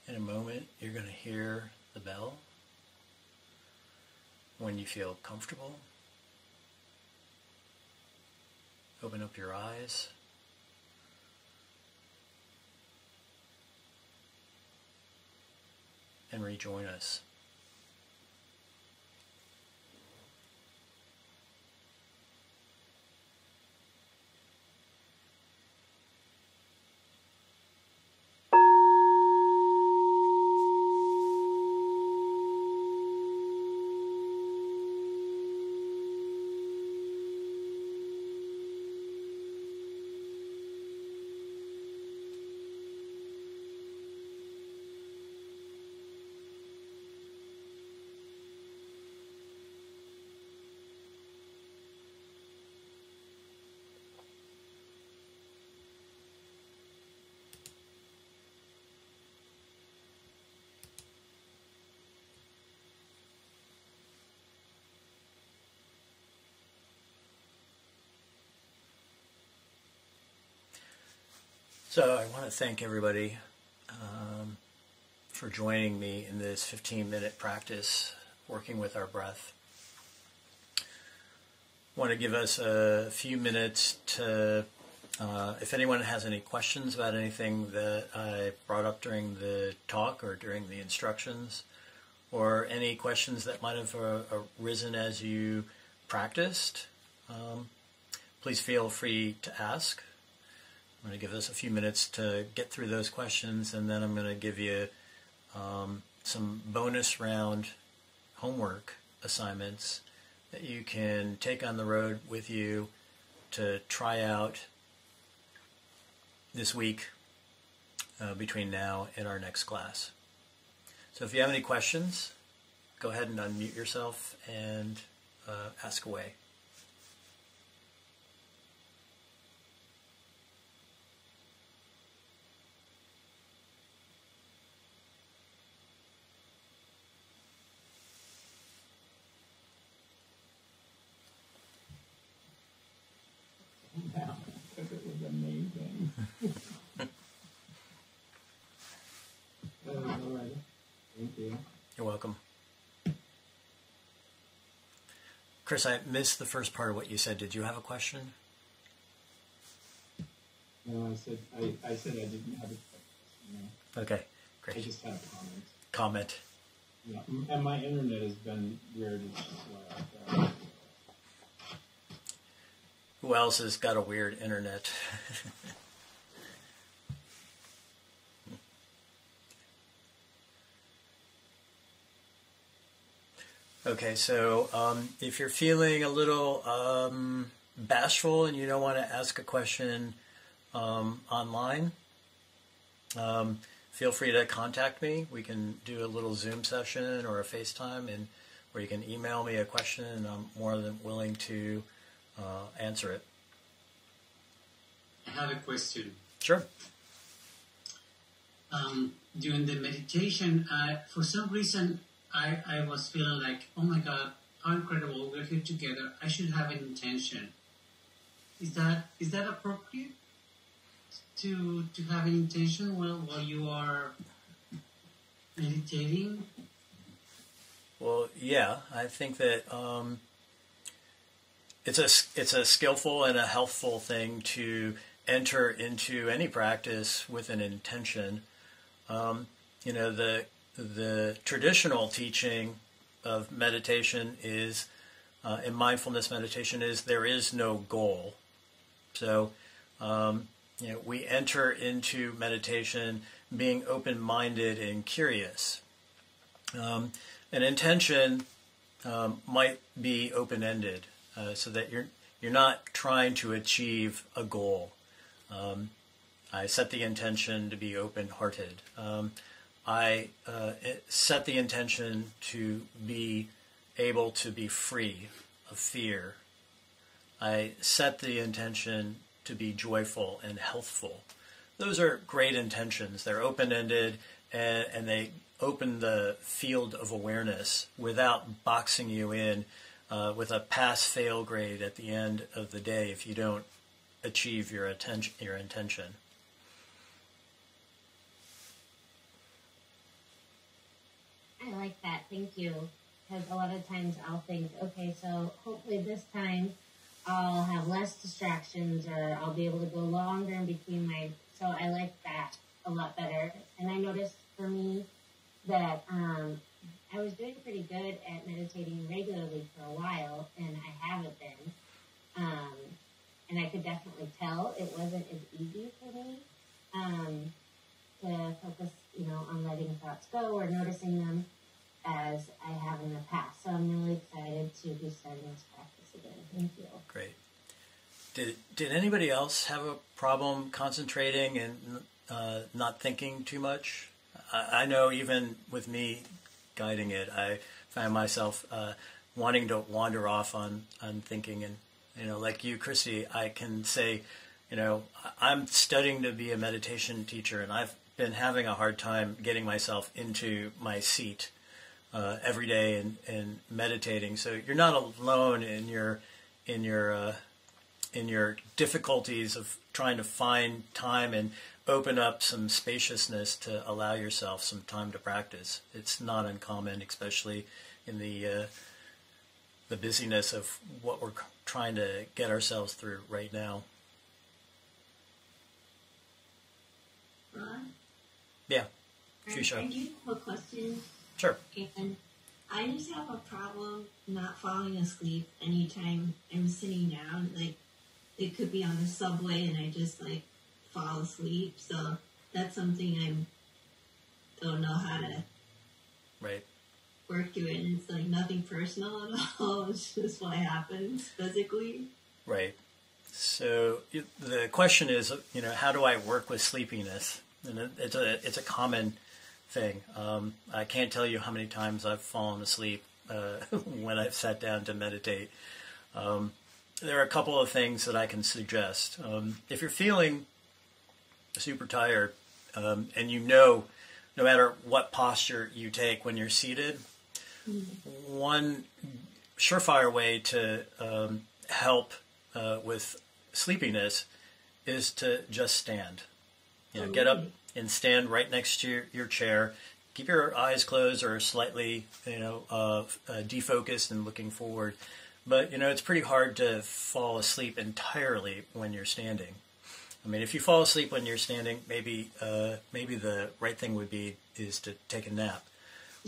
In a moment, you're going to hear the bell. When you feel comfortable, open up your eyes. And rejoin us. So I want to thank everybody for joining me in this 15-minute practice working with our breath. I want to give us a few minutes to, if anyone has any questions about anything that I brought up during the talk or during the instructions, or any questions that might have arisen as you practiced, please feel free to ask. I'm going to give us a few minutes to get through those questions, and then I'm going to give you some bonus round homework assignments that you can take on the road with you to try out this week between now and our next class. So if you have any questions, go ahead and unmute yourself and ask away.
Because it was amazing. All right. Thank you.
You're welcome. Chris, I missed the first part of what you said. Did you have a question?
No, I said I didn't have a question. No.
Okay, great.
I just had a comment.
Comment.
Yeah, and my internet has been weird as well.
Who else has got a weird internet? Okay, so if you're feeling a little bashful and you don't want to ask a question online, feel free to contact me. We can do a little Zoom session or a FaceTime, or you can email me a question, and I'm more than willing to answer it.
I have a question.
Sure.
During the meditation, for some reason, I was feeling like, oh my God, how incredible, we're here together. I should have an intention. Is that appropriate to have an intention while you are meditating?
Well, yeah, I think that it's a skillful and a healthful thing to enter into any practice with an intention. The traditional teaching of meditation is, in mindfulness meditation, is there is no goal. So, we enter into meditation being open-minded and curious. An intention might be open-ended, so that you're not trying to achieve a goal. I set the intention to be open-hearted. I set the intention to be able to be free of fear. I set the intention to be joyful and healthful. Those are great intentions. They're open-ended, and they open the field of awareness without boxing you in with a pass-fail grade at the end of the day if you don't achieve your intention.
I like that. Thank you. Because a lot of times I'll think, okay, so hopefully this time I'll have less distractions, or I'll be able to go longer in between so I like that a lot better. And I noticed for me that I was doing pretty good at meditating regularly for a while, and I haven't been. And I could definitely tell it wasn't as easy for me to focus, on letting thoughts go or noticing them as I have in the past. So I'm really excited to be starting this practice again. Thank you.
Great. Did anybody else have a problem concentrating and not thinking too much? I know even with me guiding it, I find myself wanting to wander off on thinking. And, like you, Christy, I can say, I'm studying to be a meditation teacher, and I've been having a hard time getting myself into my seat every day and meditating. So you're not alone in your difficulties of trying to find time and open up some spaciousness to allow yourself some time to practice. It's not uncommon, especially in the busyness of what we're trying to get ourselves through right now.
Ron?
Yeah.
I
Trisha.
do have a question.
Sure.
And I just have a problem not falling asleep anytime I'm sitting down. Like, it could be on the subway and I just, like, fall asleep. So that's something I don't know how to
Right.
work through it. And it's, like, nothing personal at all. It's just what happens physically.
Right. So the question is, how do I work with sleepiness? And it's a common thing. I can't tell you how many times I've fallen asleep when I've sat down to meditate. There are a couple of things that I can suggest. If you're feeling super tired, and no matter what posture you take when you're seated, one surefire way to help with sleepiness is to just stand. Get up and stand right next to your chair. Keep your eyes closed or slightly, defocused and looking forward. But, it's pretty hard to fall asleep entirely when you're standing. I mean, if you fall asleep when you're standing, maybe the right thing is to take a nap.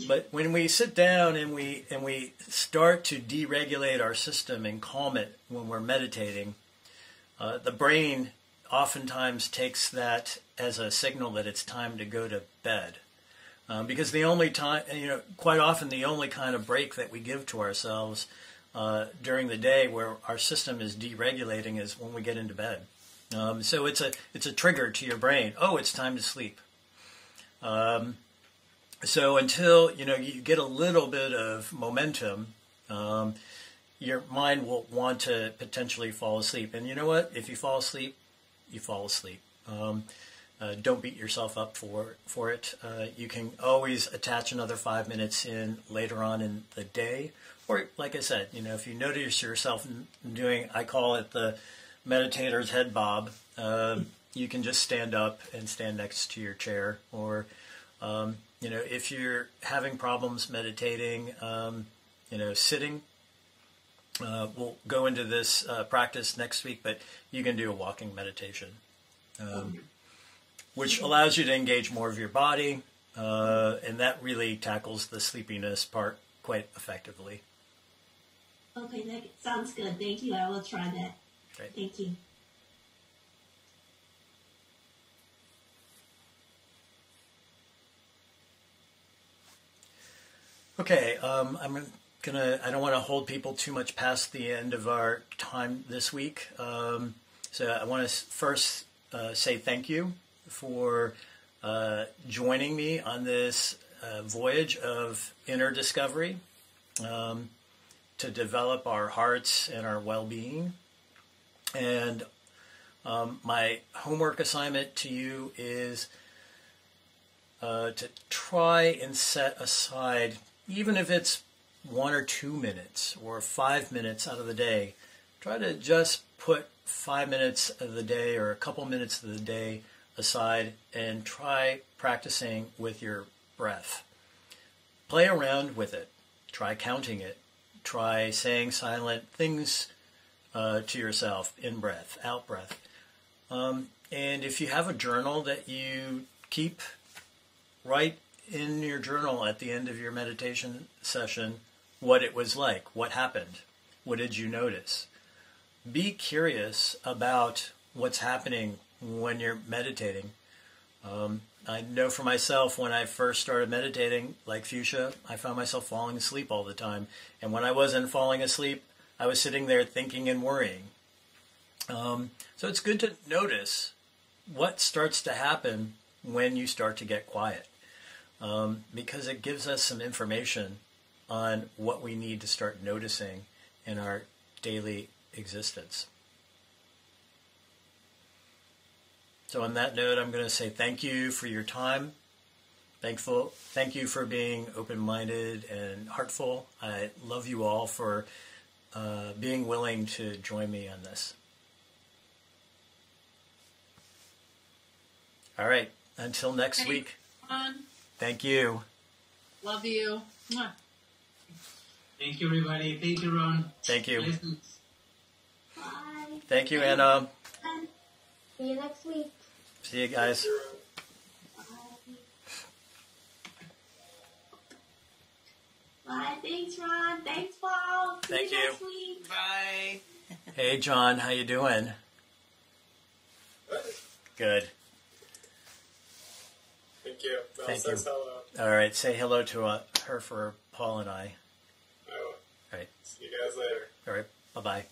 But when we sit down and we start to deregulate our system and calm it when we're meditating, the brain oftentimes takes that as a signal that it's time to go to bed. Because the only time, quite often the only kind of break that we give to ourselves during the day where our system is deregulating is when we get into bed. So it's a trigger to your brain. Oh, it's time to sleep. So until you get a little bit of momentum, your mind will want to potentially fall asleep. And you know what? If you fall asleep, you fall asleep. Don't beat yourself up for it. You can always attach another 5 minutes in later on in the day. Or, like I said, if you notice yourself doing, I call it the meditator's head bob, you can just stand up and stand next to your chair. Or, if you're having problems meditating, sitting, we'll go into this practice next week, but you can do a walking meditation, which allows you to engage more of your body, and that really tackles the sleepiness part quite effectively.
Okay, that sounds good. Thank you. I will try that.
Great.
Thank you.
Okay, I don't want to hold people too much past the end of our time this week. So I want to first say thank you for joining me on this voyage of inner discovery to develop our hearts and our well-being. And my homework assignment to you is to try and set aside, even if it's 1 or 2 minutes or 5 minutes out of the day, try to just put 5 minutes of the day or a couple minutes of the day aside and try practicing with your breath. Play around with it. Try counting it. Try saying silent things to yourself, in breath, out breath. And if you have a journal that you keep, write in your journal at the end of your meditation session what it was like, what happened, what did you notice. Be curious about what's happening when you're meditating. I know for myself, when I first started meditating, like Fuchsia, I found myself falling asleep all the time. And when I wasn't falling asleep, I was sitting there thinking and worrying. So it's good to notice what starts to happen when you start to get quiet, because it gives us some information on what we need to start noticing in our daily existence. So on that note, I'm going to say thank you for your time. Thank you for being open-minded and heartful. I love you all for being willing to join me on this. All right. Until next week. Thank you.
Love you. Mwah.
Thank you, everybody. Thank you, Ron.
Thank you.
Blessings.
Bye.
Thank you, Anna.
See you next week.
See you guys.
Bye. Thanks, Ron. Thanks, Paul. See
Thank you.
Next week.
Bye.
Hey, John, how you doing? Good.
Thank you. Mel
Thank
says
you.
hello.
All right, say hello to her for Paul and I.
I will.
All right.
See you guys later.
All right. Bye-bye.